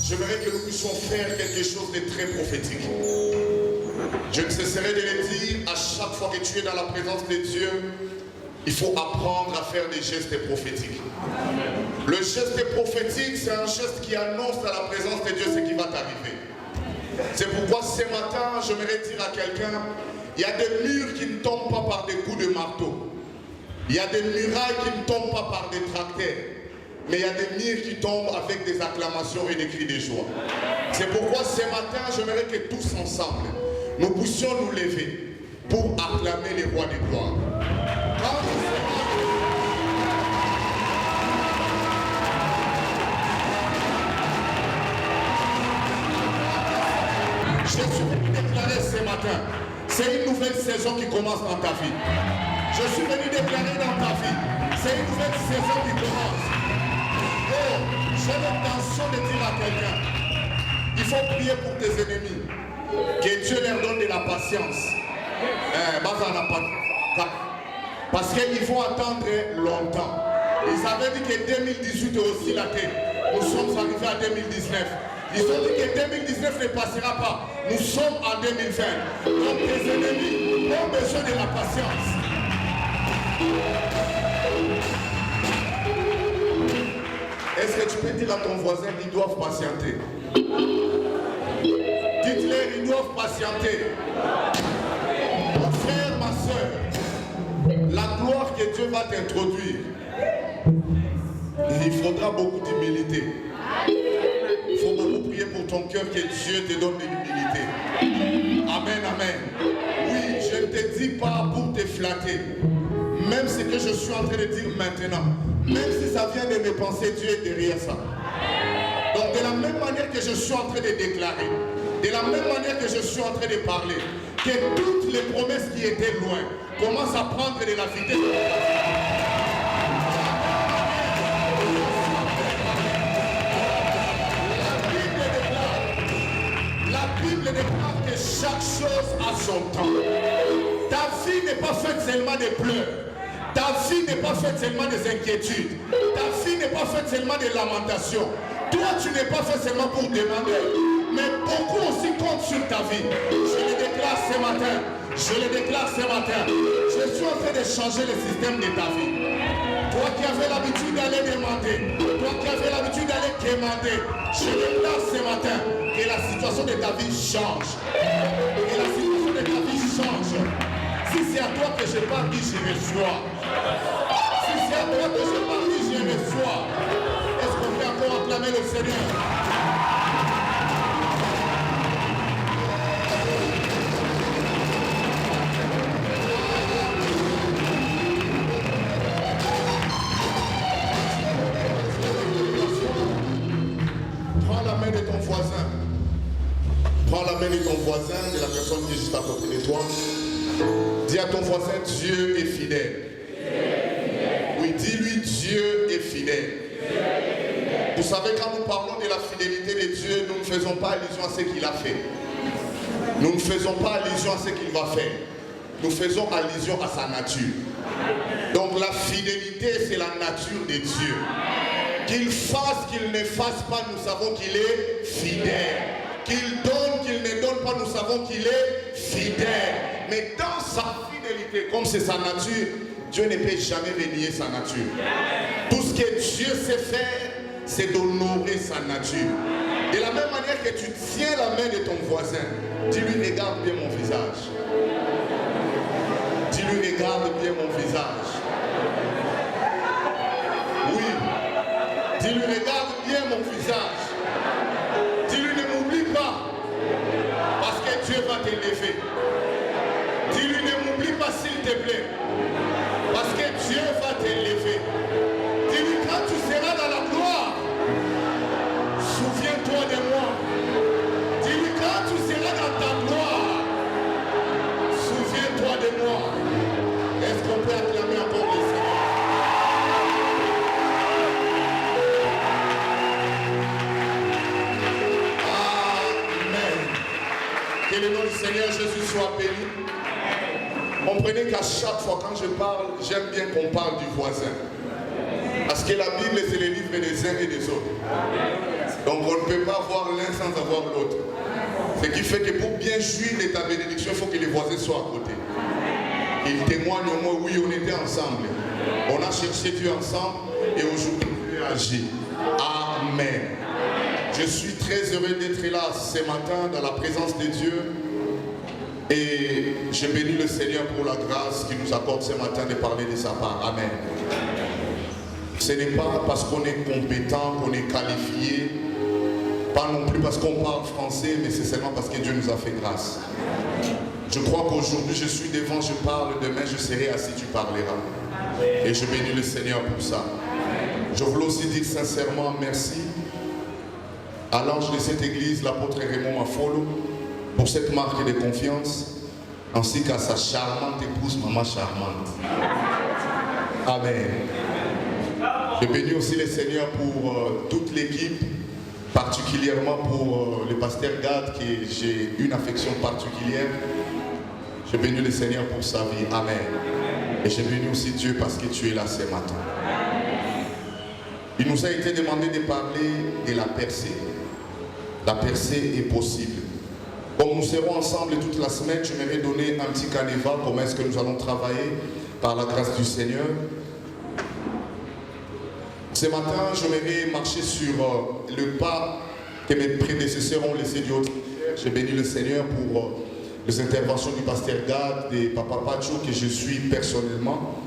J'aimerais que nous puissions faire quelque chose de très prophétique. Je ne cesserai de le dire, à chaque fois que tu es dans la présence de Dieu, il faut apprendre à faire des gestes prophétiques. Le geste prophétique, c'est un geste qui annonce à la présence de Dieu ce qui va t'arriver. C'est pourquoi ce matin, j'aimerais dire à quelqu'un, il y a des murs qui ne tombent pas par des coups de marteau. Il y a des murailles qui ne tombent pas par des tracteurs. Mais il y a des murs qui tombent avec des acclamations et des cris de joie. C'est pourquoi ce matin, j'aimerais que tous ensemble, nous puissions nous lever pour acclamer les rois des gloires. Je suis venu déclarer ce matin, c'est une nouvelle saison qui commence dans ta vie. Je suis venu déclarer dans ta vie, c'est une nouvelle saison qui commence. Oh, j'ai l'intention de dire à quelqu'un, il faut prier pour tes ennemis, que Dieu leur donne de la patience. Parce qu'ils vont attendre longtemps. Ils avaient dit que 2018 est aussi la terre. Nous sommes arrivés à 2019. Ils ont dit que 2019 ne passera pas. Nous sommes en 2020. Donc tes ennemis ont besoin de la patience. Est-ce que tu peux dire à ton voisin qu'ils doivent patienter? Dites-leur, ils doivent patienter. Mon frère, ma soeur, la gloire que Dieu va t'introduire, il faudra beaucoup d'humilité. Il faut beaucoup prier pour ton cœur, que Dieu te donne de l'humilité. Amen, amen. Oui, je ne te dis pas pour te flatter. Même ce que je suis en train de dire maintenant, même si ça vient de mes pensées, Dieu est derrière ça. Donc de la même manière que je suis en train de déclarer, de la même manière que je suis en train de parler, que toutes les promesses qui étaient loin commencent à prendre de la vitesse. La Bible déclare que chaque chose a son temps. Ta vie n'est pas faite seulement de pleurs. Ta vie n'est pas faite seulement des inquiétudes. Ta vie n'est pas faite seulement des lamentations. Toi, tu n'es pas fait seulement pour demander. Mais beaucoup aussi comptent sur ta vie. Je le déclare ce matin. Je le déclare ce matin. Je suis en train de changer le système de ta vie. Toi qui avais l'habitude d'aller demander. Toi qui avais l'habitude d'aller quémander. Je déclare ce matin que la situation de ta vie change. Que la situation de ta vie change. Si c'est à toi que je parle, dis je reçois. Si c'est à toi que je parle, dis je reçois. Est-ce qu'on peut encore acclamer le Seigneur? Prends la main de ton voisin. Prends la main de ton voisin, de la personne qui est juste à côté de toi. Dis à ton voisin, Dieu est fidèle. Oui, dis-lui, Dieu est fidèle. Vous savez, quand nous parlons de la fidélité de Dieu, nous ne faisons pas allusion à ce qu'il a fait. Nous ne faisons pas allusion à ce qu'il va faire. Nous faisons allusion à sa nature. Donc la fidélité, c'est la nature de Dieu. Qu'il fasse, qu'il ne fasse pas, nous savons qu'il est fidèle. Qu'il donne, qu'il ne donne pas, nous savons qu'il est fidèle. Mais dans sa fidélité, comme c'est sa nature, Dieu ne peut jamais renier sa nature. Tout ce que Dieu sait faire, c'est d'honorer sa nature. De la même manière que tu tiens la main de ton voisin, dis-lui, regarde bien mon visage. Dis-lui, regarde bien mon visage. Oui. Dis-lui, regarde bien mon visage. Dis-lui, ne m'oublie pas. Parce que Dieu va t'élever. Dis-lui, ne m'oublie pas s'il te plaît. Parce que Dieu va t'élever. Dis-lui, quand tu seras dans la gloire, souviens-toi de moi. Dis-lui, quand tu seras dans ta gloire, souviens-toi de moi. Est-ce qu'on peut acclamer encore le Seigneur? Que le nom du Seigneur Jésus soit béni. Comprenez qu'à chaque fois quand je parle, j'aime bien qu'on parle du voisin. Parce que la Bible, c'est le livre des uns et des autres. Donc on ne peut pas voir l'un sans avoir l'autre. Ce qui fait que pour bien jouir de ta bénédiction, il faut que les voisins soient à côté. Qu'ils témoignent au moins, oui, on était ensemble. On a cherché Dieu ensemble et aujourd'hui Dieu agit. Amen. Je suis très heureux d'être là ce matin dans la présence de Dieu. Et je bénis le Seigneur pour la grâce qu'il nous accorde ce matin de parler de sa part. Amen. Ce n'est pas parce qu'on est compétent, qu'on est qualifié, pas non plus parce qu'on parle français, mais c'est seulement parce que Dieu nous a fait grâce. Je crois qu'aujourd'hui je suis devant, je parle, demain je serai assis, tu parleras. Et je bénis le Seigneur pour ça. Je voulais aussi dire sincèrement merci à l'ange de cette église, l'apôtre Raymond Mafolo, pour cette marque de confiance, ainsi qu'à sa charmante épouse, maman charmante. Amen. Je bénis aussi le Seigneur pour toute l'équipe, particulièrement pour le pasteur Gad, que j'ai une affection particulière. Je bénis le Seigneur pour sa vie. Amen. Et je bénis aussi Dieu parce que tu es là ce matin. Il nous a été demandé de parler de la percée. La percée est possible. Comme nous serons ensemble toute la semaine, je m'aimerais donner un petit canevas, comment est-ce que nous allons travailler par la grâce du Seigneur. Ce matin, je m'aimerais marcher sur le pas que mes prédécesseurs ont laissé du haut. Je bénis le Seigneur pour les interventions du pasteur Gad, de Papa Pacho, que je suis personnellement.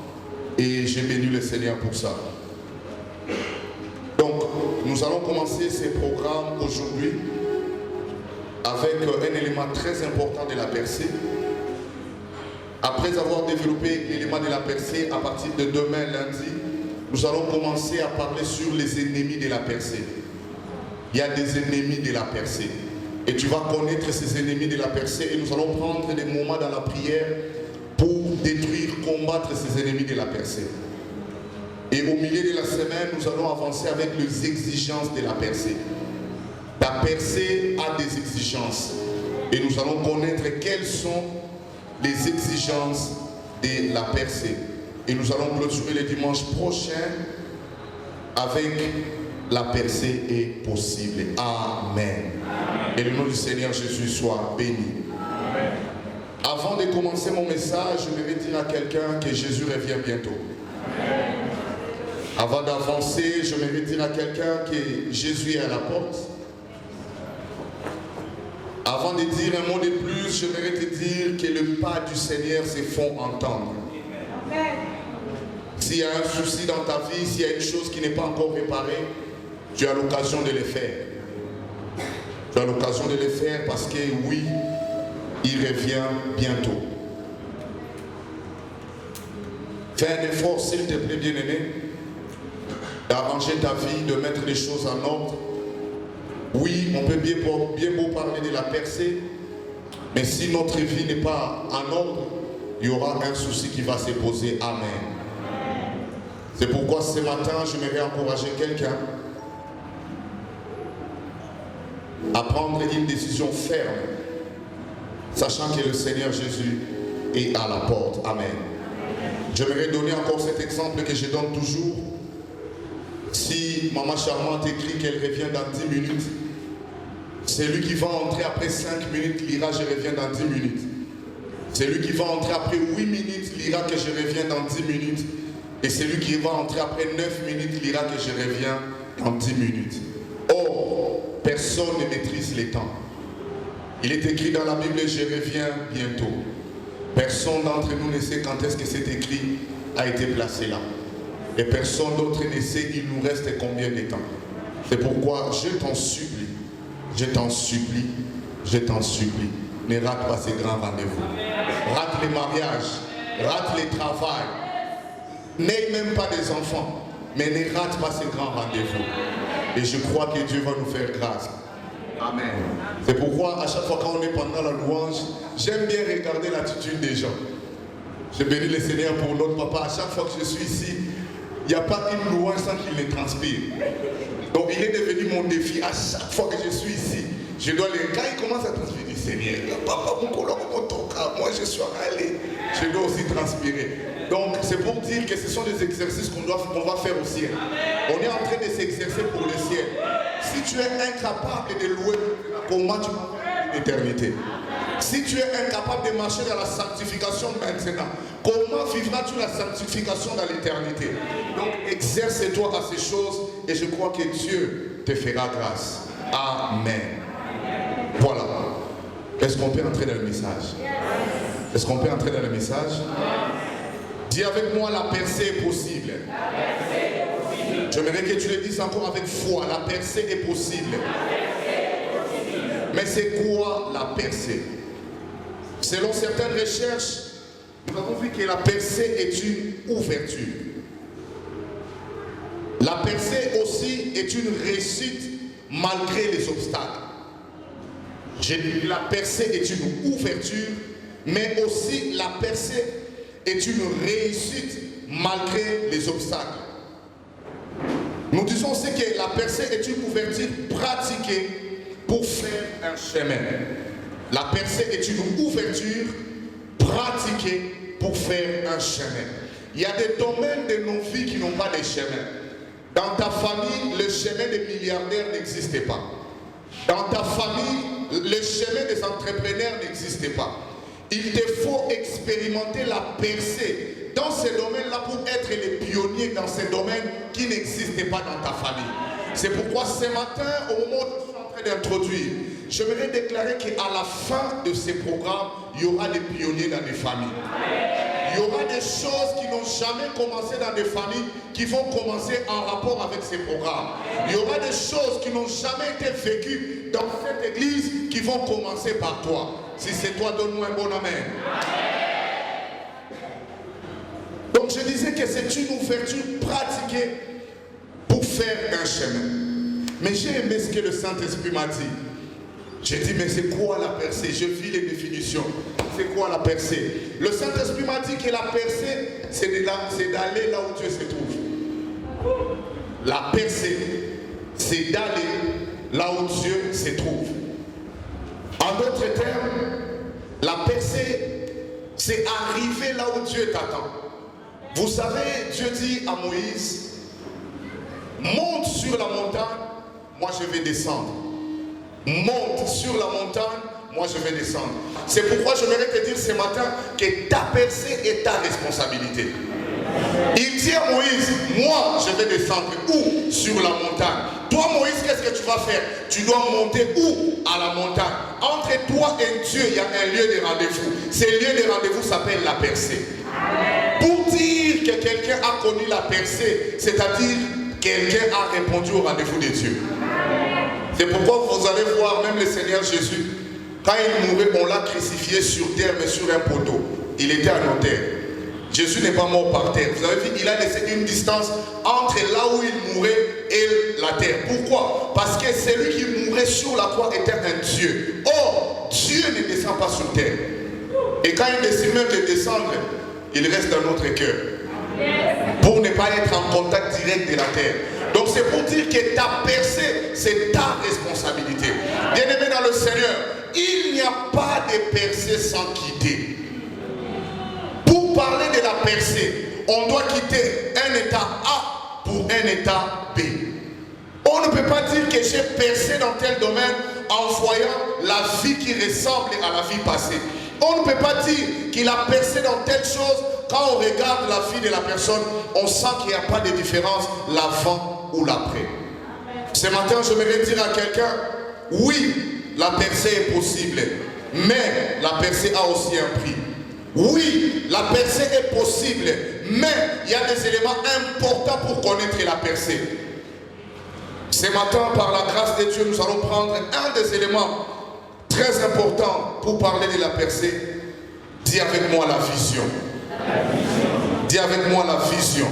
Et j'ai béni le Seigneur pour ça. Donc, nous allons commencer ces programmes aujourd'hui avec un élément très important de la percée. Après avoir développé l'élément de la percée, à partir de demain, lundi, nous allons commencer à parler sur les ennemis de la percée. Il y a des ennemis de la percée. Et tu vas connaître ces ennemis de la percée et nous allons prendre des moments dans la prière pour détruire, combattre ces ennemis de la percée. Et au milieu de la semaine, nous allons avancer avec les exigences de la percée. La percée a des exigences. Et nous allons connaître quelles sont les exigences de la percée. Et nous allons clôturer le dimanche prochain avec la percée est possible. Amen. Et le nom du Seigneur Jésus soit béni. Amen. Avant de commencer mon message, je vais dire à quelqu'un que Jésus revient bientôt. Amen. Avant d'avancer, je vais dire à quelqu'un que Jésus est à la porte. Avant de dire un mot de plus, je vais te dire que le pas du Seigneur se font entendre. Amen. S'il y a un souci dans ta vie, s'il y a une chose qui n'est pas encore réparée, tu as l'occasion de le faire. Tu as l'occasion de le faire parce que oui, il revient bientôt. Fais un effort, s'il te plaît, bien-aimé, d'arranger ta vie, de mettre les choses en ordre. Oui, on peut bien beau parler de la percée, mais si notre vie n'est pas en ordre, il y aura un souci qui va se poser. Amen. C'est pourquoi ce matin, j'aimerais encourager quelqu'un à prendre une décision ferme, sachant que le Seigneur Jésus est à la porte. Amen. J'aimerais donner encore cet exemple que je donne toujours. Si Maman Charmante écrit qu'elle revient dans 10 minutes, celui qui va entrer après 5 minutes lira « Je reviens dans 10 minutes ». Celui qui va entrer après 8 minutes lira que je reviens dans 10 minutes. Et celui qui va entrer après 9 minutes lira que je reviens dans 10 minutes. Or, personne ne maîtrise les temps. Il est écrit dans la Bible « Je reviens bientôt ». Personne d'entre nous ne sait quand est-ce que cet écrit a été placé là. Et personne d'autre ne sait il nous reste combien de temps. C'est pourquoi je t'en supplie, je t'en supplie, je t'en supplie. Ne rate pas ces grands rendez-vous. Rate les mariages, rate les travails. N'aie même pas des enfants, mais ne rate pas ces grands rendez-vous. Et je crois que Dieu va nous faire grâce. Amen. C'est pourquoi à chaque fois qu'on est pendant la louange, j'aime bien regarder l'attitude des gens. Je bénis le Seigneur pour notre papa. À chaque fois que je suis ici, il n'y a pas une louange sans qu'il les transpire. Donc il est devenu mon défi. À chaque fois que je suis ici, je dois les... Quand il commence à transpirer, je dis Seigneur, papa, moi je suis allé. Je dois aussi transpirer. Donc c'est pour dire que ce sont des exercices qu'on va faire au ciel. On est en train de s'exercer pour le ciel. Si tu es incapable de louer, comment tu vas faire l'éternité? Si tu es incapable de marcher dans la sanctification maintenant, comment vivras-tu la sanctification dans l'éternité? Donc exerce-toi à ces choses et je crois que Dieu te fera grâce. Amen. Voilà. Est-ce qu'on peut entrer dans le message? Est-ce qu'on peut entrer dans le message? Dis avec moi, la percée est possible. J'aimerais que tu le dises encore avec foi. La percée est possible. Mais c'est quoi la percée? Selon certaines recherches, nous avons vu que la percée est une ouverture. La percée aussi est une réussite malgré les obstacles. La percée est une ouverture, mais aussi la percée est une réussite malgré les obstacles. Nous disons aussi que la percée est une ouverture pratiquée pour faire un chemin. La percée est une ouverture pratiquée pour faire un chemin. Il y a des domaines de nos vies qui n'ont pas de chemin. Dans ta famille, le chemin des milliardaires n'existait pas. Dans ta famille, le chemin des entrepreneurs n'existait pas. Il te faut expérimenter la percée dans ces domaines-là pour être les pionniers dans ces domaines qui n'existaient pas dans ta famille. C'est pourquoi ce matin, au moment où je suis en train d'introduire, j'aimerais déclarer qu'à la fin de ces programmes, il y aura des pionniers dans des familles. Il y aura des choses qui n'ont jamais commencé dans des familles qui vont commencer en rapport avec ces programmes. Il y aura des choses qui n'ont jamais été vécues dans cette église qui vont commencer par toi. Si c'est toi, donne-moi un bon amen. Donc je disais que c'est une ouverture pratiquée pour faire un chemin. Mais j'ai aimé ce que le Saint-Esprit m'a dit. J'ai dit, mais c'est quoi la percée? Je vis les définitions. C'est quoi la percée? Le Saint-Esprit m'a dit que la percée, c'est d'aller là où Dieu se trouve. La percée, c'est d'aller là où Dieu se trouve. En d'autres termes, la percée, c'est arriver là où Dieu t'attend. Vous savez, Dieu dit à Moïse, monte sur la montagne, moi je vais descendre. Monte sur la montagne, moi je vais descendre. C'est pourquoi je voudrais te dire ce matin que ta percée est ta responsabilité. Il dit à Moïse, moi je vais descendre où? Sur la montagne. Toi Moïse, qu'est-ce que tu vas faire? Tu dois monter où? À la montagne. Entre toi et Dieu, il y a un lieu de rendez-vous. Ce lieu de rendez-vous s'appelle la percée. Pour dire que quelqu'un a connu la percée, c'est-à-dire quelqu'un a répondu au rendez-vous de Dieu. C'est pourquoi vous allez voir même le Seigneur Jésus, quand il mourait, on l'a crucifié sur terre, mais sur un poteau. Il était à terre. Jésus n'est pas mort par terre. Vous avez vu, il a laissé une distance entre là où il mourait et la terre. Pourquoi? Parce que celui qui mourait sur la croix était un Dieu. Or, Dieu ne descend pas sur terre. Et quand il décide même de descendre, il reste dans notre cœur. Pour ne pas être en contact direct de la terre. Donc c'est pour dire que ta percée, c'est ta responsabilité. Bien-aimé dans le Seigneur, il n'y a pas de percée sans quitter. Pour parler de la percée, on doit quitter un état A pour un état B. On ne peut pas dire que j'ai percé dans tel domaine en voyant la vie qui ressemble à la vie passée. On ne peut pas dire qu'il a percé dans telle chose. Quand on regarde la vie de la personne, on sent qu'il n'y a pas de différence l'avant ou l'après. Ce matin, j'aimerais dire à quelqu'un, oui, la percée est possible, mais la percée a aussi un prix. Oui, la percée est possible, mais il y a des éléments importants pour connaître la percée. Ce matin, par la grâce de Dieu, nous allons prendre un des éléments très importants pour parler de la percée. Dis avec moi la vision. Dis avec moi la vision.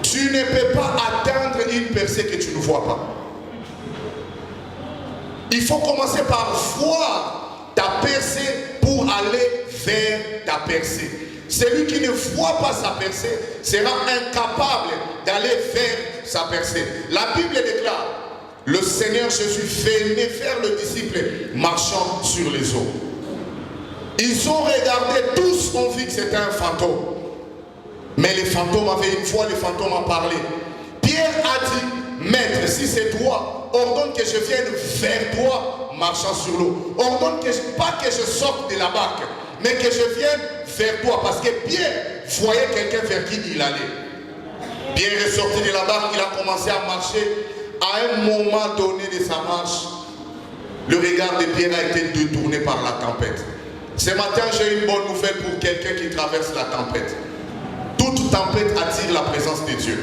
Tu ne peux pas atteindre une percée que tu ne vois pas. Il faut commencer par voir ta percée pour aller vers ta percée. Celui qui ne voit pas sa percée sera incapable d'aller vers sa percée. La Bible déclare, le Seigneur Jésus venait faire le disciple marchant sur les eaux. Ils ont regardé, tous ont vu que c'était un fantôme. Mais les fantômes avaient une fois, les fantômes ont parlé. Pierre a dit, Maître, si c'est toi, ordonne que je vienne vers toi marchant sur l'eau. Ordonne pas que je sorte de la barque, mais que je vienne vers toi. Parce que Pierre voyait quelqu'un vers qui il allait. Pierre est sorti de la barque, il a commencé à marcher. À un moment donné de sa marche, le regard de Pierre a été détourné par la tempête. Ce matin, j'ai une bonne nouvelle pour quelqu'un qui traverse la tempête. Toute tempête attire la présence de Dieu.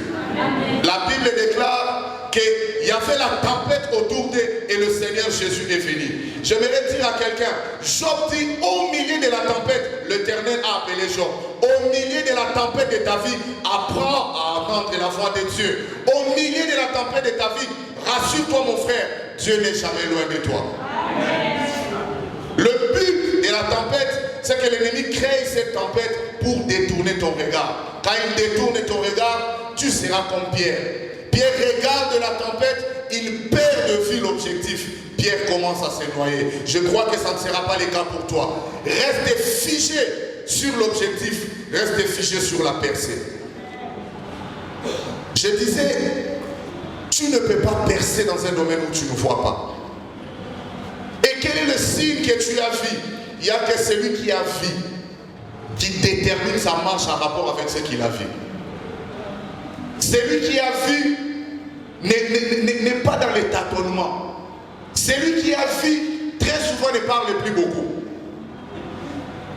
La Bible déclare qu'il y avait la tempête autour d'eux et le Seigneur Jésus est venu. J'aimerais dire à quelqu'un, Job dit, au milieu de la tempête, l'Éternel a appelé Job. Au milieu de la tempête de ta vie, apprends à entendre la voix de Dieu. Au milieu de la tempête de ta vie, rassure-toi mon frère, Dieu n'est jamais loin de toi. Le but de la tempête, c'est que l'ennemi crée cette tempête pour détourner ton regard. Quand il détourne ton regard, tu seras comme Pierre. Pierre regarde la tempête, il perd de vue l'objectif. Pierre commence à se noyer. Je crois que ça ne sera pas le cas pour toi. Reste figé sur l'objectif, reste figé sur la percée. Je disais, tu ne peux pas percer dans un domaine où tu ne vois pas. Et quel est le signe que tu as vu? Il n'y a que celui qui a vu qui détermine sa marche en rapport avec ce qu'il a vu. Celui qui a vu n'est pas dans les tâtonnements. Celui qui a vu très souvent ne parle plus beaucoup.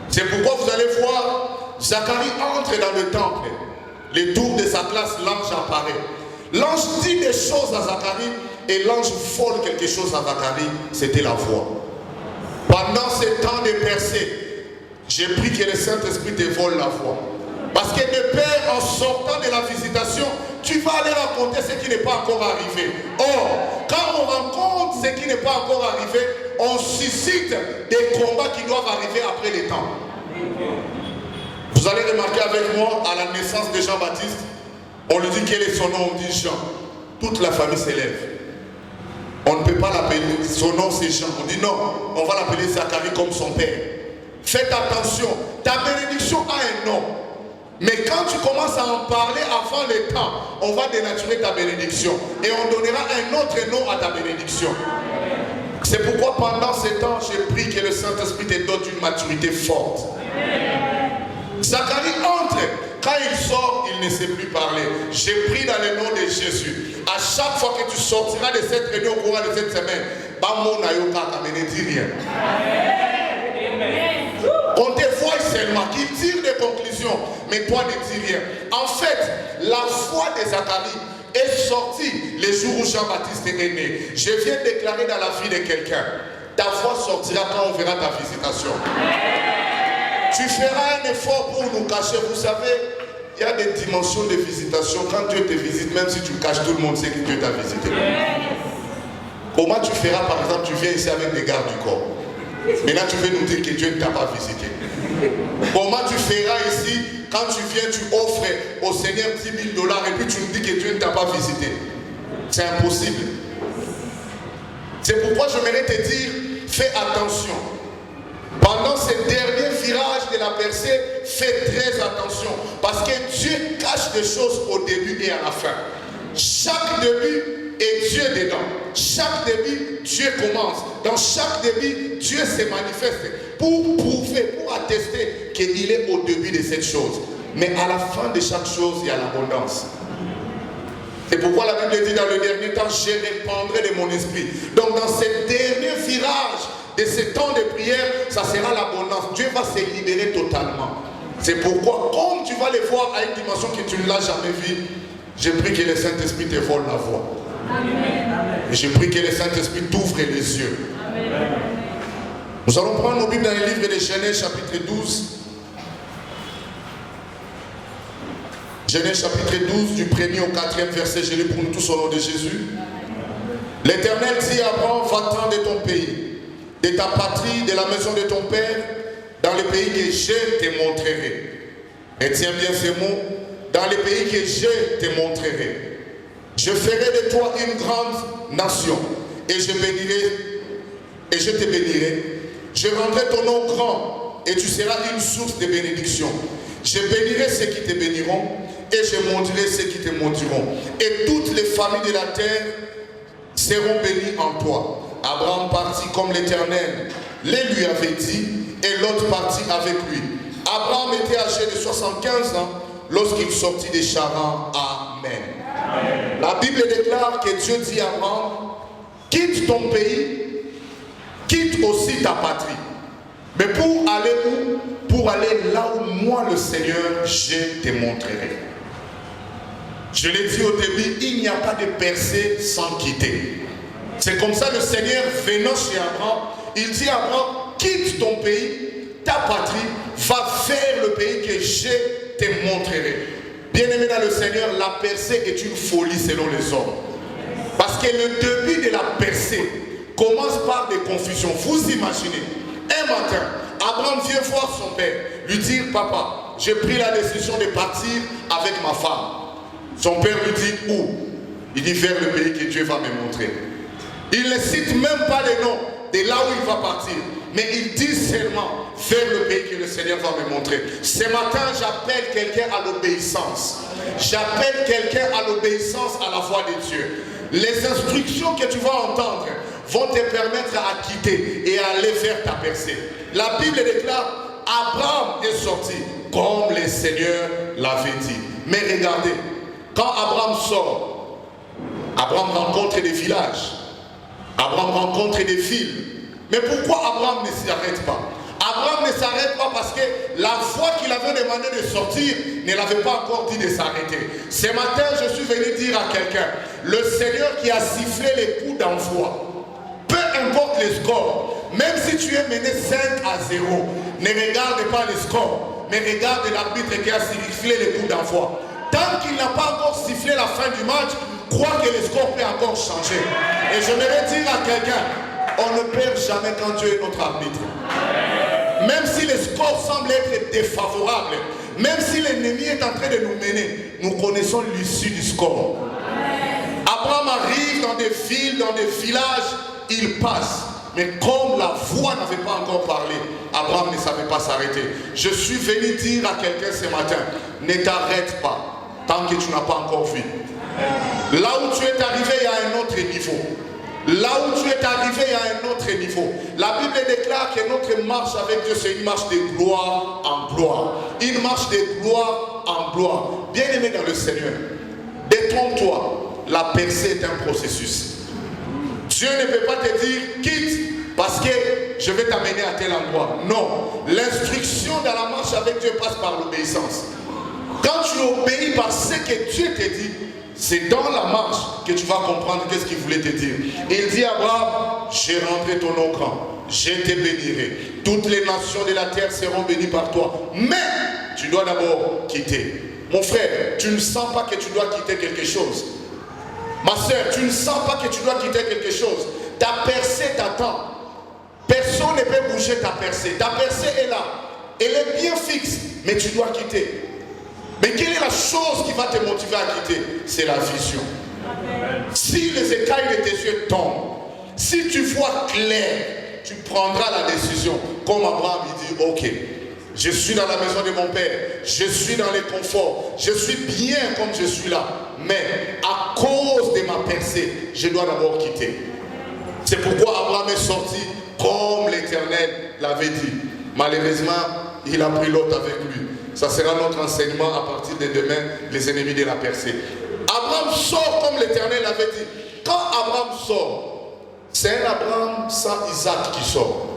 C'est pourquoi vous allez voir Zacharie entre dans le temple. Les tours de sa classe, l'ange apparaît. L'ange dit des choses à Zacharie et l'ange vole quelque chose à Zacharie. C'était la voix. Pendant ce temps de percée, j'ai pris que le Saint-Esprit te vole la voix. Parce que de père, en sortant de la visitation, tu vas aller raconter ce qui n'est pas encore arrivé. Or, quand on rencontre ce qui n'est pas encore arrivé, on suscite des combats qui doivent arriver après les temps. Vous allez remarquer avec moi, à la naissance de Jean-Baptiste, on lui dit quel est son nom, on dit Jean. Toute la famille s'élève. On ne peut pas l'appeler, son nom c'est Jean. On dit non, on va l'appeler Zacharie comme son père. Faites attention, ta bénédiction a un nom. Mais quand tu commences à en parler avant le temps, on va dénaturer ta bénédiction. Et on donnera un autre nom à ta bénédiction. C'est pourquoi pendant ce temps, j'ai pris que le Saint-Esprit te donne une maturité forte. Zacharie entre. Quand il sort, il ne sait plus parler. J'ai pris dans le nom de Jésus. À chaque fois que tu sortiras de cette réunion au cours de cette semaine, ne dis rien. On te voit seulement, qui tire des conclusions, mais toi ne dis rien. En fait, la foi de Zacharie est sortie le jour où Jean-Baptiste est né. Je viens de déclarer dans la vie de quelqu'un, ta foi sortira quand on verra ta visitation. Tu feras un effort pour nous cacher. Vous savez, il y a des dimensions de visitation. Quand Dieu te visite, même si tu caches, tout le monde sait que Dieu t'a visité. Comment tu feras, par exemple, tu viens ici avec des gardes du corps. Maintenant, tu veux nous dire que Dieu ne t'a pas visité. Comment tu feras ici, quand tu viens, tu offres au Seigneur 10 000 $ et puis tu nous dis que Dieu ne t'a pas visité. C'est impossible. C'est pourquoi je voudrais te dire, fais attention. Pendant ces derniers virages de la percée, fais très attention. Parce que Dieu cache des choses au début et à la fin. Chaque début est Dieu dedans. Chaque début, Dieu commence. Dans chaque début, Dieu se manifeste pour prouver, pour attester qu'il est au début de cette chose. Mais à la fin de chaque chose, il y a l'abondance. C'est pourquoi la Bible dit dans le dernier temps, je répandrai de mon esprit. Donc dans ces derniers virages de ce temps de prière, ça sera l'abondance. Dieu va se libérer totalement. C'est pourquoi, comme tu vas les voir à une dimension que tu ne l'as jamais vue, j'ai pris que le Saint-Esprit te vole la voix. Amen. Et j'ai pris que le Saint-Esprit t'ouvre les yeux. Amen. Nous allons prendre nos Bibles dans le livre de Genèse chapitre 12. Genèse chapitre 12 du 1er au 4e verset. Je lis pour nous tous au nom de Jésus. L'Éternel dit à Abraham, va-t'en de ton pays, de ta patrie, de la maison de ton père, dans le pays que je te montrerai. Et tiens bien ces mots, dans le pays que je te montrerai. Je ferai de toi une grande nation, et je te bénirai. Je rendrai ton nom grand, et tu seras une source de bénédiction. Je bénirai ceux qui te béniront, et je maudirai ceux qui te maudiront. Et toutes les familles de la terre seront bénies en toi. Abraham partit comme l'Éternel les lui avait dit, et l'autre partit avec lui. Abraham était âgé de 75 ans lorsqu'il sortit des Charans. Amen. Amen. La Bible déclare que Dieu dit à Abraham, quitte ton pays, quitte aussi ta patrie. Mais pour aller où? Pour aller là où moi, le Seigneur, je te montrerai. Je l'ai dit au début, il n'y a pas de percée sans quitter. C'est comme ça le Seigneur venant chez Abraham, il dit à Abraham, quitte ton pays, ta patrie, va vers le pays que je te montrerai. Bien-aimé dans le Seigneur, la percée est une folie selon les hommes. Parce que le début de la percée commence par des confusions. Vous imaginez, un matin, Abraham vient voir son père, lui dire, papa, j'ai pris la décision de partir avec ma femme. Son père lui dit, où? Il dit, vers le pays que Dieu va me montrer. Il ne cite même pas les noms de là où il va partir. Mais il dit seulement vers le pays que le Seigneur va me montrer. Ce matin, j'appelle quelqu'un à l'obéissance. J'appelle quelqu'un à l'obéissance à la voix de Dieu. Les instructions que tu vas entendre vont te permettre à quitter et à aller vers ta percée. La Bible déclare, Abraham est sorti comme le Seigneur l'avait dit. Mais regardez, quand Abraham sort, Abraham rencontre des villages. Abraham rencontre des villes. Mais pourquoi Abraham ne s'arrête pas? Abraham ne s'arrête pas parce que la foi qu'il avait demandé de sortir ne l'avait pas encore dit de s'arrêter. Ce matin, je suis venu dire à quelqu'un, le Seigneur qui a sifflé les coups d'envoi, peu importe les scores, même si tu es mené 5-0, ne regarde pas les scores, mais regarde l'arbitre qui a sifflé les coups d'envoi. Tant qu'il n'a pas encore sifflé la fin du match, crois que le score peut encore changer. Et je voudrais dire à quelqu'un, on ne perd jamais quand Dieu est notre arbitre. Même si le score semble être défavorable, même si l'ennemi est en train de nous mener, nous connaissons l'issue du score. Abraham arrive dans des villes, dans des villages, il passe. Mais comme la voix n'avait pas encore parlé, Abraham ne savait pas s'arrêter. Je suis venu dire à quelqu'un ce matin, ne t'arrête pas tant que tu n'as pas encore vu. Là où tu es arrivé, il y a un autre niveau. Là où tu es arrivé, il y a un autre niveau. La Bible déclare que notre marche avec Dieu, c'est une marche de gloire en gloire. Une marche de gloire en gloire. Bien-aimé dans le Seigneur, détrompe-toi, la percée est un processus. Dieu ne peut pas te dire, quitte, parce que je vais t'amener à tel endroit. Non, l'instruction dans la marche avec Dieu passe par l'obéissance. Quand tu obéis par ce que Dieu te dit, c'est dans la marche que tu vas comprendre qu'est-ce qu'il voulait te dire. Il dit à Abraham, j'ai rentré ton nom grand, je te bénirai. Toutes les nations de la terre seront bénies par toi. Mais tu dois d'abord quitter. Mon frère, tu ne sens pas que tu dois quitter quelque chose. Ma soeur, tu ne sens pas que tu dois quitter quelque chose. Ta percée t'attend. Personne ne peut bouger ta percée. Ta percée est là. Elle est bien fixe, mais tu dois quitter. Mais quelle est la chose qui va te motiver à quitter? C'est la vision. Amen. Si les écailles de tes yeux tombent, si tu vois clair, tu prendras la décision. Comme Abraham, il dit, ok, je suis dans la maison de mon père, je suis dans les conforts, je suis bien comme je suis là. Mais à cause de ma percée, je dois d'abord quitter. C'est pourquoi Abraham est sorti comme l'Éternel l'avait dit. Malheureusement, il a pris l'autre avec lui. Ça sera notre enseignement à partir de demain, les ennemis de la percée. Abraham sort comme l'Éternel l'avait dit. Quand Abraham sort, c'est un Abraham sans Isaac qui sort.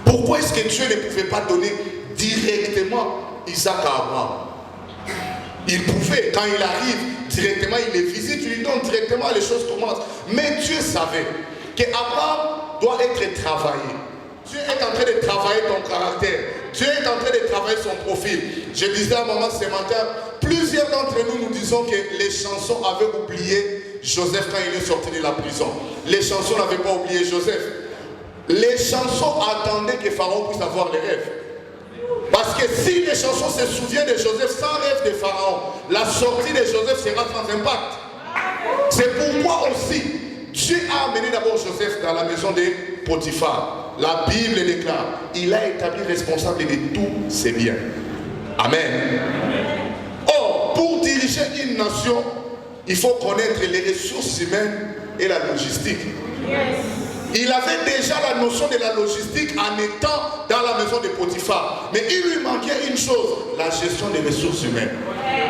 Pourquoi est-ce que Dieu ne pouvait pas donner directement Isaac à Abraham? Il pouvait, quand il arrive, directement, il les visite, il lui donne directement, les choses commencent. Mais Dieu savait qu'Abraham doit être travaillé. Dieu est en train de travailler ton caractère. Dieu est en train de travailler son profil. Je disais à maman ce matin, plusieurs d'entre nous disons que les chansons avaient oublié Joseph quand il est sorti de la prison. Les chansons n'avaient pas oublié Joseph. Les chansons attendaient que Pharaon puisse avoir les rêves. Parce que si les chansons se souviennent de Joseph sans rêve de Pharaon, la sortie de Joseph sera sans impact. C'est pourquoi aussi Dieu a amené d'abord Joseph dans la maison de Potiphar. La Bible déclare, il a établi responsable de tous ses biens. Amen. Or, pour diriger une nation, il faut connaître les ressources humaines et la logistique. Il avait déjà la notion de la logistique en étant dans la maison de Potiphar. Mais il lui manquait une chose, la gestion des ressources humaines.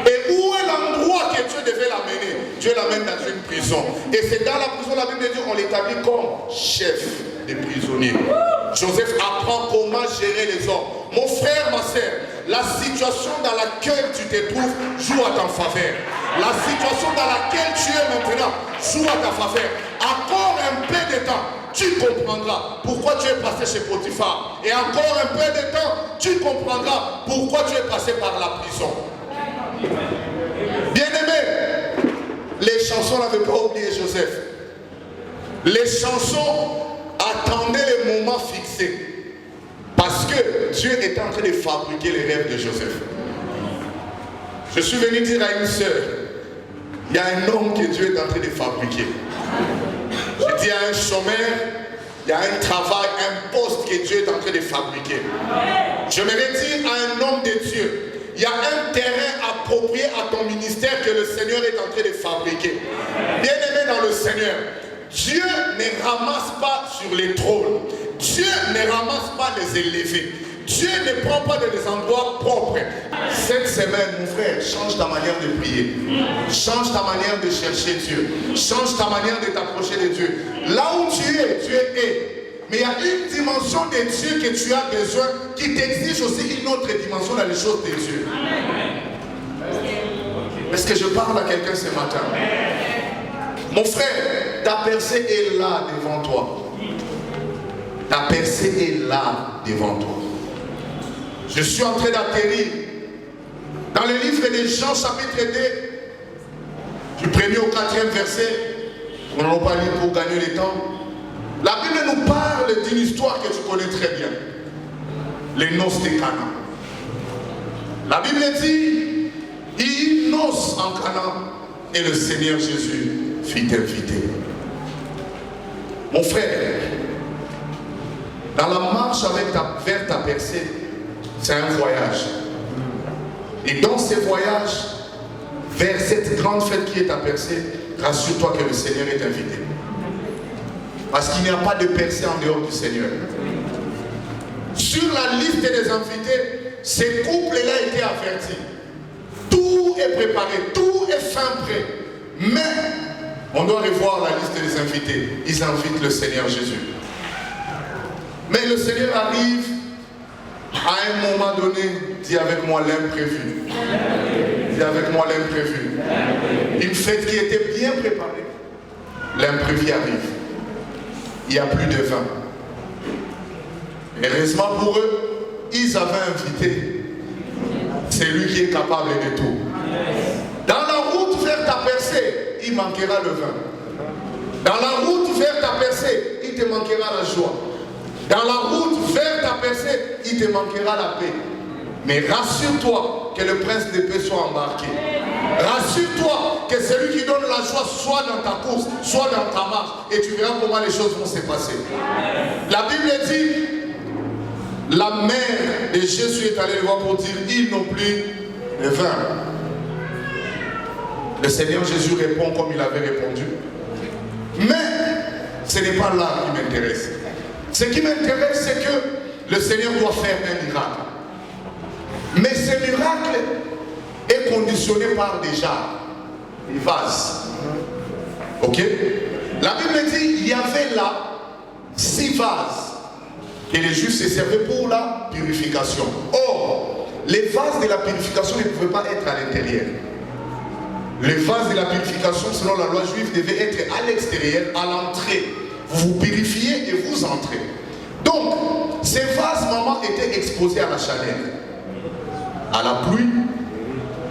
Et où est l'endroit que Dieu devait l'amener? Dieu l'amène dans une prison. Et c'est dans la prison, la Bible dit, on l'établit comme chef des prisonniers. Joseph apprend comment gérer les hommes. Mon frère, ma soeur, la situation dans laquelle tu te trouves joue à ta faveur. La situation dans laquelle tu es maintenant joue à ta faveur. Encore un peu de temps, tu comprendras pourquoi tu es passé chez Potiphar. Et encore un peu de temps, tu comprendras pourquoi tu es passé par la prison. Bien-aimé, les chansons n'avaient pas oublié Joseph. Les chansons attendaient le moment fixé. Parce que Dieu était en train de fabriquer les rêves de Joseph. Je suis venu dire à une sœur, il y a un homme que Dieu est en train de fabriquer. Je dis à un chômeur, il y a un travail, un poste que Dieu est en train de fabriquer. J'aimerais dire à un homme de Dieu, il y a un terrain approprié à ton ministère que le Seigneur est en train de fabriquer. Bien-aimé dans le Seigneur, Dieu ne ramasse pas sur les trônes. Dieu ne ramasse pas les élevés. Dieu ne prend pas des endroits propres. Cette semaine, mon frère, change ta manière de prier. Change ta manière de chercher Dieu. Change ta manière de t'approcher de Dieu. Là où tu es, Dieu est. Mais il y a une dimension de Dieu que tu as besoin qui t'exige aussi une autre dimension dans les choses de Dieu. Est-ce que je parle à quelqu'un ce matin? Mon frère, ta percée est là devant toi. Ta percée est là devant toi. Je suis en train d'atterrir dans le livre de Jean chapitre 2, du 1er au 4e verset. On n'en a pas lu pour gagner le temps. La Bible nous parle d'une histoire que tu connais très bien. Les noces de Cana. La Bible dit, il noce en Cana et le Seigneur Jésus fit inviter. Mon frère, dans la marche vers ta percée, c'est un voyage. Et dans ce voyage, vers cette grande fête qui est ta percée, rassure-toi que le Seigneur est invité. Parce qu'il n'y a pas de percée en dehors du Seigneur. Sur la liste des invités, ces couples-là étaient avertis. Tout est préparé, tout est fin prêt. Mais on doit revoir la liste des invités. Ils invitent le Seigneur Jésus. Mais le Seigneur arrive à un moment donné, dis avec moi l'imprévu. Dis avec moi l'imprévu. Une fête qui était bien préparée. L'imprévu arrive. Il n'y a plus de vin. Heureusement pour eux, ils avaient invité celui qui est capable de tout. Dans la route vers ta percée, il manquera le vin. Dans la route vers ta percée, il te manquera la joie. Dans la route vers ta percée, il te manquera la paix. Mais rassure-toi que le prince de paix soit embarqué. Rassure-toi que celui qui donne la joie soit dans ta course, soit dans ta marche. Et tu verras comment les choses vont se passer. La Bible dit, la mère de Jésus est allée le voir pour dire, ils n'ont plus de vin. Le Seigneur Jésus répond comme il avait répondu. Mais ce n'est pas là qui m'intéresse. Ce qui m'intéresse, c'est que le Seigneur doit faire un miracle. Mais ce miracle est conditionné par déjà les vases. Ok? La Bible dit, il y avait là 6 vases et les Juifs se servaient pour la purification. Or, les vases de la purification ne pouvaient pas être à l'intérieur. Les vases de la purification, selon la loi juive, devaient être à l'extérieur, à l'entrée. Vous vous purifiez et vous entrez. Donc, ces vases, maman, étaient exposés à la chaleur, à la pluie,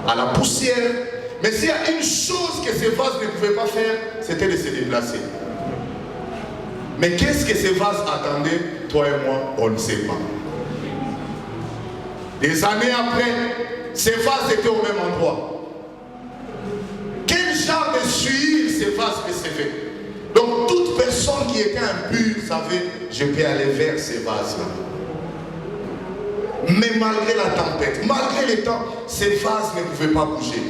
à la poussière. Mais s'il y a une chose que ces vases ne pouvaient pas faire, c'était de se déplacer. Mais qu'est-ce que ces vases attendaient, toi et moi, on ne sait pas. Des années après, ces vases étaient au même endroit. Quel genre de suie ces vases recevaient? Donc toute personne qui était impure savait, je peux aller vers ces vases-là. Mais malgré la tempête, malgré les temps, ces vases ne pouvaient pas bouger.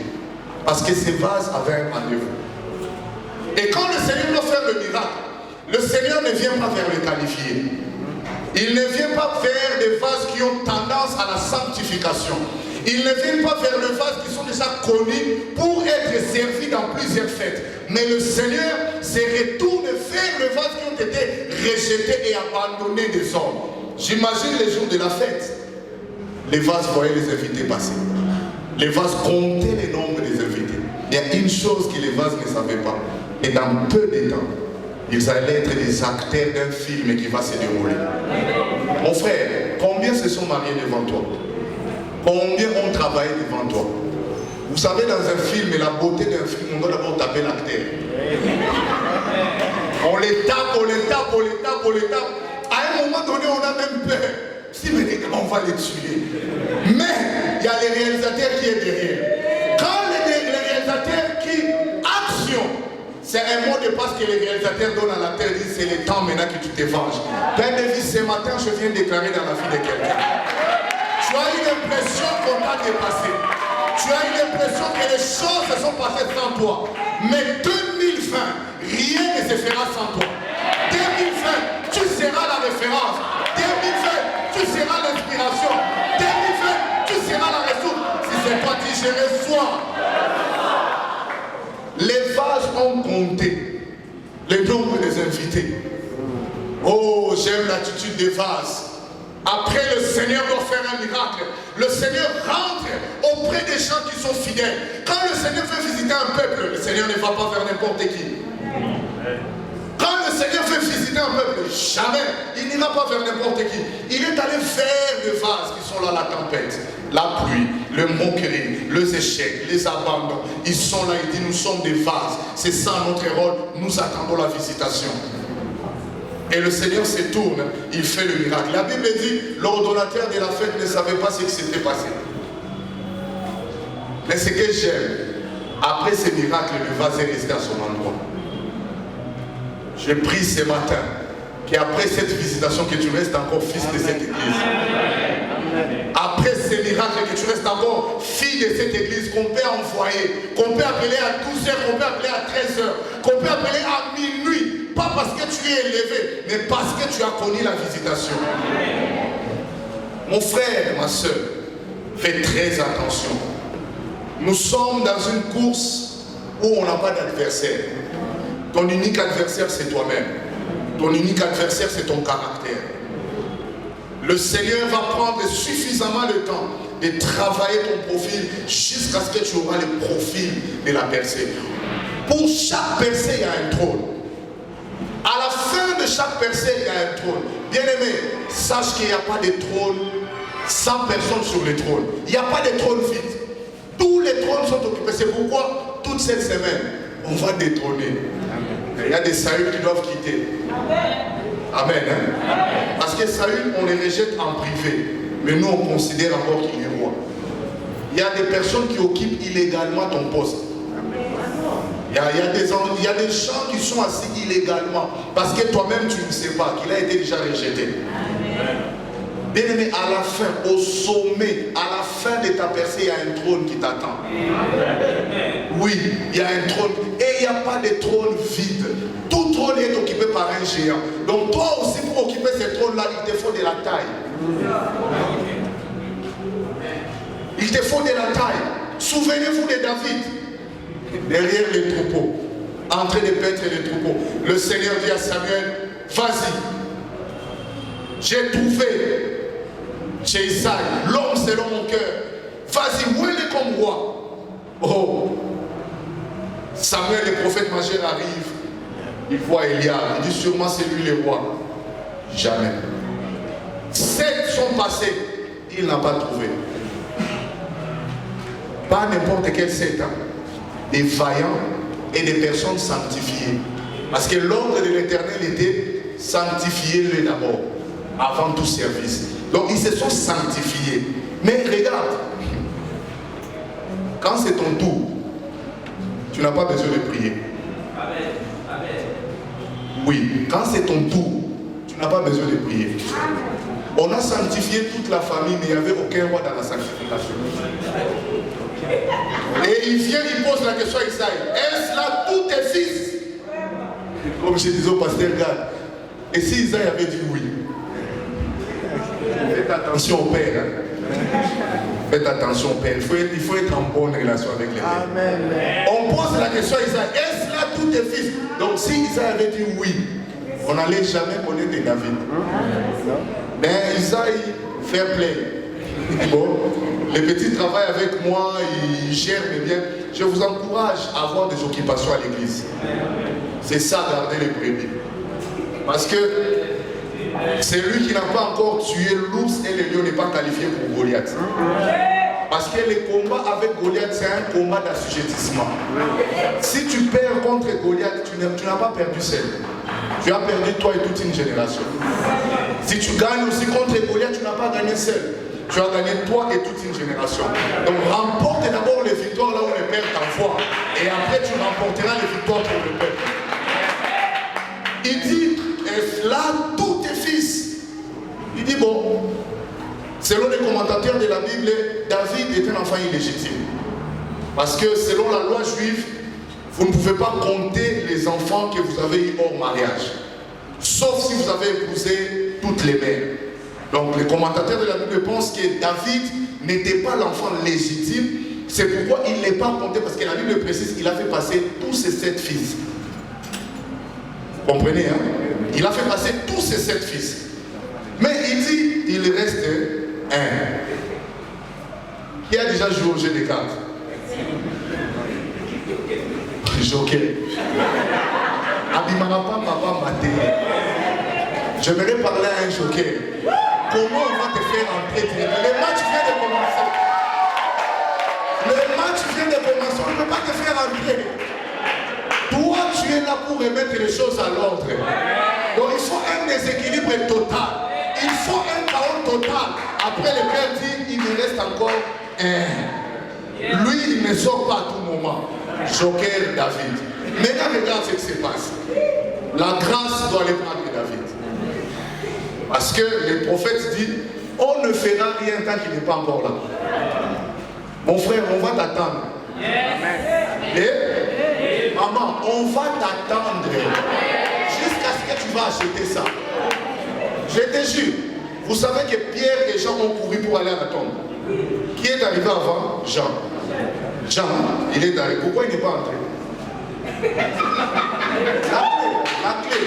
Parce que ces vases avaient un rendez-vous. Et quand le Seigneur doit faire le miracle, le Seigneur ne vient pas vers le qualifié. Il ne vient pas vers des vases qui ont tendance à la sanctification. Il ne vient pas vers les vases qui sont déjà connus pour être servis dans plusieurs fêtes. Mais le Seigneur se retourne vers les vases qui ont été rejetés et abandonnés des hommes. J'imagine les jours de la fête. Les vases voyaient les invités passer. Les vases comptaient les nombres des invités. Il y a une chose que les vases ne savaient pas. Et dans peu de temps, ils allaient être des acteurs d'un film qui va se dérouler. Mon frère, combien se sont mariés devant toi? Combien ont travaillé devant toi? Vous savez, dans un film, la beauté d'un film, on doit d'abord taper l'acteur. On les tape, on les tape, on les tape, on les tape. À un moment donné, on a même peur. Si mais on va les tuer. Mais il y a les réalisateurs qui est derrière. Quand les réalisateurs qui action, c'est un mot de passe que les réalisateurs donnent à la terre, disent c'est le temps maintenant que tu te venges. Père David, ce matin, je viens déclarer dans la vie de quelqu'un. Tu as eu l'impression qu'on t'a dépassé. Tu as eu l'impression que les choses se sont passées sans toi. Mais 2020, rien ne se fera sans toi. 2020, tu seras la référence. 2020, tu seras l'inspiration. 2020, tu seras la ressource. Si c'est toi qui je reçois. Les vases ont compté le nombre des invités. Oh, j'aime l'attitude des vases. Après, le Seigneur doit faire un miracle. Le Seigneur rentre auprès des gens qui sont fidèles. Quand le Seigneur veut visiter un peuple, le Seigneur ne va pas vers n'importe qui. Quand le Seigneur veut visiter un peuple, jamais, il n'ira pas vers n'importe qui. Il est allé vers les vases qui sont là, la tempête, la pluie, le moquerie, les échecs, les abandons. Ils sont là, il dit, nous sommes des vases. C'est ça notre rôle, nous attendons la visitation. Et le Seigneur se tourne, il fait le miracle. La Bible dit, l'ordonnateur de la fête ne savait pas ce qui s'était passé. Mais ce que j'aime, après ce miracle, le vase est resté à son endroit. Je prie ce matin qu'après cette visitation, que tu restes encore fils de cette église. Après ce miracle, que tu restes encore fille de cette église, qu'on peut envoyer, qu'on peut appeler à 12h, qu'on peut appeler à 13h, qu'on peut appeler à minuit. Pas parce que tu es élevé, mais parce que tu as connu la visitation. Mon frère, ma soeur, fais très attention. Nous sommes dans une course où on n'a pas d'adversaire. Ton unique adversaire, c'est toi-même. Ton unique adversaire, c'est ton caractère. Le Seigneur va prendre suffisamment de temps de travailler ton profil jusqu'à ce que tu auras le profil de la percée. Pour chaque percée, il y a un trône. À la fin de chaque percée, il y a un trône. Bien-aimé, sache qu'il n'y a pas de trône sans personne sur le trône. Il n'y a pas de trône vide. Tous les trônes sont occupés. C'est pourquoi, toute cette semaine, on va détrôner. Il y a des Saül qui doivent quitter. Amen. Hein? Parce que Saül, on les rejette en privé. Mais nous, on considère encore qu'il est roi. Il y a des personnes qui occupent illégalement ton poste. Il y a des gens qui sont assis illégalement parce que toi-même tu ne sais pas qu'il a été déjà rejeté. Bien-aimé, à la fin, au sommet, à la fin de ta percée, il y a un trône qui t'attend. Oui, il y a un trône. Et il n'y a pas de trône vide. Tout trône est occupé par un géant. Donc toi aussi, pour occuper ce trône-là, il te faut de la taille. Il te faut de la taille. Souvenez-vous de David. Derrière les troupeaux, en train de paître les troupeaux, le Seigneur dit à Samuel, vas-y, j'ai trouvé chez Isaïe l'homme selon mon cœur, vas-y, où est le comme roi? Oh, Samuel le prophète majeur arrive, il voit Eliab, il dit sûrement c'est lui le roi. Jamais. 7 sont passés, il n'a pas trouvé. Pas n'importe quel 7 ans. Des vaillants et des personnes sanctifiées. Parce que l'ordre de l'Éternel était sanctifier-le d'abord, avant tout service. Donc ils se sont sanctifiés. Mais regarde, quand c'est ton tour, tu n'as pas besoin de prier. Oui, quand c'est ton tour, tu n'as pas besoin de prier. On a sanctifié toute la famille, mais il n'y avait aucun roi dans la sanctification. Et il vient, il pose la question à Isaïe. Est-ce là tous tes fils? Comme je disais au pasteur Gad. Et si Isaïe avait dit oui? Faites attention au père. Hein? Faites attention au père. Il faut être en bonne relation avec les pères. On pose la question à Isaïe. Est-ce là tous tes fils? Donc si Isaïe avait dit oui, on n'allait jamais connaître David. Mais Isaïe, fair play. Bon, les petits travaillent avec moi, ils gèrent bien. Je vous encourage à avoir des occupations à l'église. C'est ça, garder les brebis. Parce que c'est lui qui n'a pas encore tué l'ours et le lion n'est pas qualifié pour Goliath. Parce que le combat avec Goliath, c'est un combat d'assujettissement. Si tu perds contre Goliath, tu n'as pas perdu seul. Tu as perdu toi et toute une génération. Si tu gagnes aussi contre Goliath, tu n'as pas gagné seul. Tu as gagné toi et toute une génération. Donc remporte d'abord les victoires là où le Père t'envoie. Et après tu remporteras les victoires pour le peuple. Il dit, est-ce là tous tes fils? Il dit, bon, selon les commentateurs de la Bible, David est un enfant illégitime. Parce que selon la loi juive, vous ne pouvez pas compter les enfants que vous avez eu hors mariage. Sauf si vous avez épousé toutes les mères. Donc les commentateurs de la Bible pensent que David n'était pas l'enfant légitime. C'est pourquoi il n'est pas compté. Parce que la Bible précise qu'il a fait passer tous ses 7 fils. Vous comprenez, hein? Il a fait passer tous ses 7 fils. Mais il dit, il reste un. Qui a déjà joué au jeu des cartes? Joker. Abimarapa papa maté. J'aimerais parler à un joker. Comment on va te faire entrer? Le match vient de commencer. Le match vient de commencer. On ne peut pas te faire entrer. Toi, tu es là pour remettre les choses à l'ordre. Donc il faut un déséquilibre total. Il faut un chaos total. Après, le Père dit, il me reste encore un. Lui, il ne sort pas à tout moment. Joker David. Maintenant, regarde ce qui se passe. La grâce doit aller prendre David. Parce que le prophète dit, on ne fera rien tant qu'il n'est pas encore là. Mon frère, on va t'attendre. Et maman, on va t'attendre jusqu'à ce que tu vas acheter ça. Je te jure, vous savez que Pierre et Jean ont couru pour aller à la tombe. Qui est arrivé avant? Jean. Jean, il est arrivé. Pourquoi il n'est pas entré? La clé.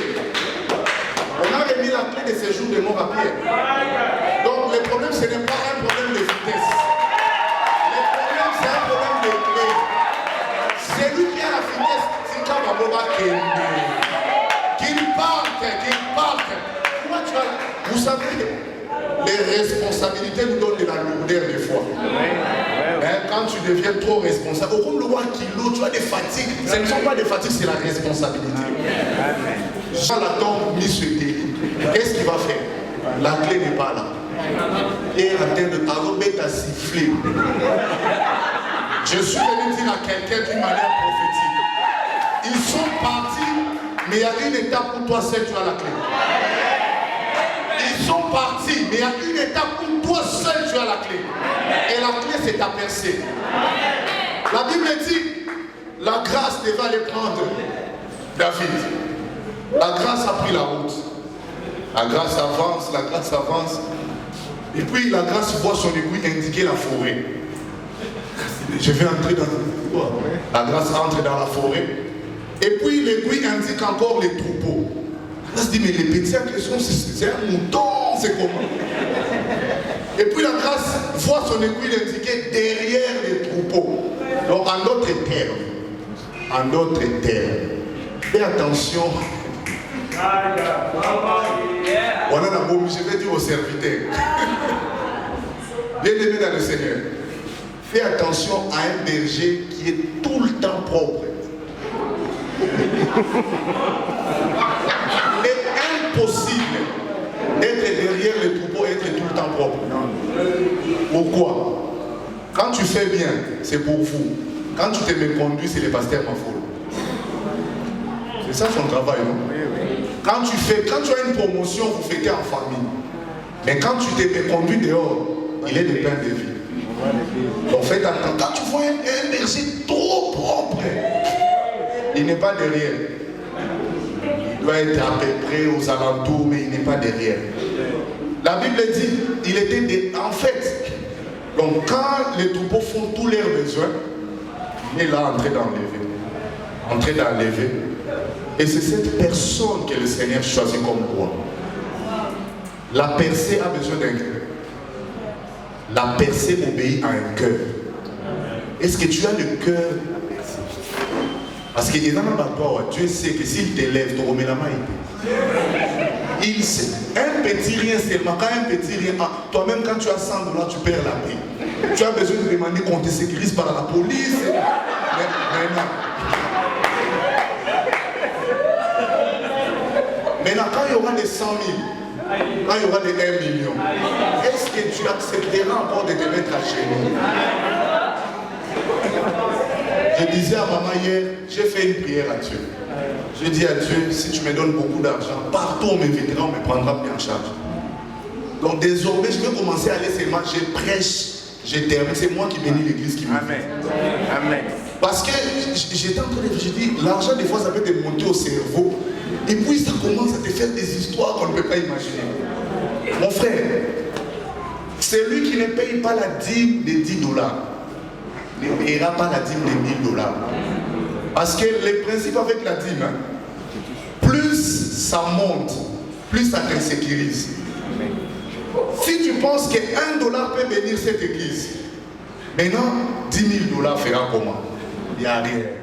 On a remis la clé de séjour de mort à Pierre. Donc le problème, ce n'est pas un problème de vitesse. Le problème, c'est un problème de clé. C'est lui qui a la vitesse. C'est quand Baboba qu'il parte. Pourquoi tu as... Vous savez, les responsabilités nous donnent de la lourdeur des fois. Quand tu deviens trop responsable, au le roi kilo, tu as des fatigues. Ce ne sont pas des fatigues, c'est la responsabilité. Jean l'attend mis sur délit. Qu'est-ce qu'il va faire? La clé n'est pas là. Et en train de Arobet a sifflé. Je suis venu dire à quelqu'un d'une manière prophétique. Ils sont partis, mais il y a une étape où toi seul tu as la clé. Ils sont partis, mais il y a une étape où toi seul tu as la clé. Et la clé, c'est ta percée. La Bible dit, la grâce devait aller prendre David. La grâce a pris la route. La grâce avance. Et puis la grâce voit son aiguille indiquer la forêt. Je vais entrer dans la grâce entre dans la forêt. Et puis l'aiguille indique encore les troupeaux. Là, se dit, mais les petits en question, c'est un mouton, c'est comment? Et puis la grâce voit son aiguille indiquer derrière les troupeaux. Donc en d'autres termes, fais attention. Voilà la bombe, je vais dire aux serviteurs. Bien-aimé dans le Seigneur, fais attention à un berger qui est tout le temps propre. Il est impossible d'être derrière les troupeaux et être tout le temps propre. Pourquoi? Quand tu fais bien, c'est pour vous. Quand tu te méconduis, c'est le pasteur Mafoul. C'est ça son travail, non? Quand tu as une promotion, vous fêtez en famille. Mais quand tu te conduis dehors, il est de pain de vie. Donc faites attention. Quand tu vois un berger trop propre, il n'est pas derrière. Il doit être à peu près aux alentours, mais il n'est pas derrière. La Bible dit, il était en fait. Donc quand les troupeaux font tous leurs besoins, il est là en train d'enlever. En train d'enlever. Et c'est cette personne que le Seigneur choisit comme roi. La percée a besoin d'un cœur. La percée obéit à un cœur. Est-ce que tu as le cœur? Parce que Dieu sait que s'il t'élève, tu remets la main. Il sait. Un petit rien seulement, quand un petit rien, toi-même quand tu as 100 $, tu perds la paix. Tu as besoin de demander qu'on te sécurise par la police. Maintenant, quand il y aura des 100 000, quand il y aura des 1 million, est-ce que tu accepteras encore de te mettre à genoux? Je disais à maman hier, j'ai fait une prière à Dieu. Je dis à Dieu, si tu me donnes beaucoup d'argent, partout on m'invitera, on me prendra bien en charge. Donc désormais, je vais commencer à aller seulement, je prêche, je termine. C'est moi qui bénis l'église qui me Amen. Amen. Parce que j'étais en train de dire, l'argent des fois ça peut te monter au cerveau. Et puis ça commence à te faire des histoires qu'on ne peut pas imaginer. Mon frère, celui qui ne paye pas la dîme de 10 $, ne payera pas la dîme de 1000 $. Parce que le principe avec la dîme, plus ça monte, plus ça t'insécurise. Si tu penses que 1 $ peut bénir cette église, maintenant 10 000 $ fera comment? Il n'y a rien.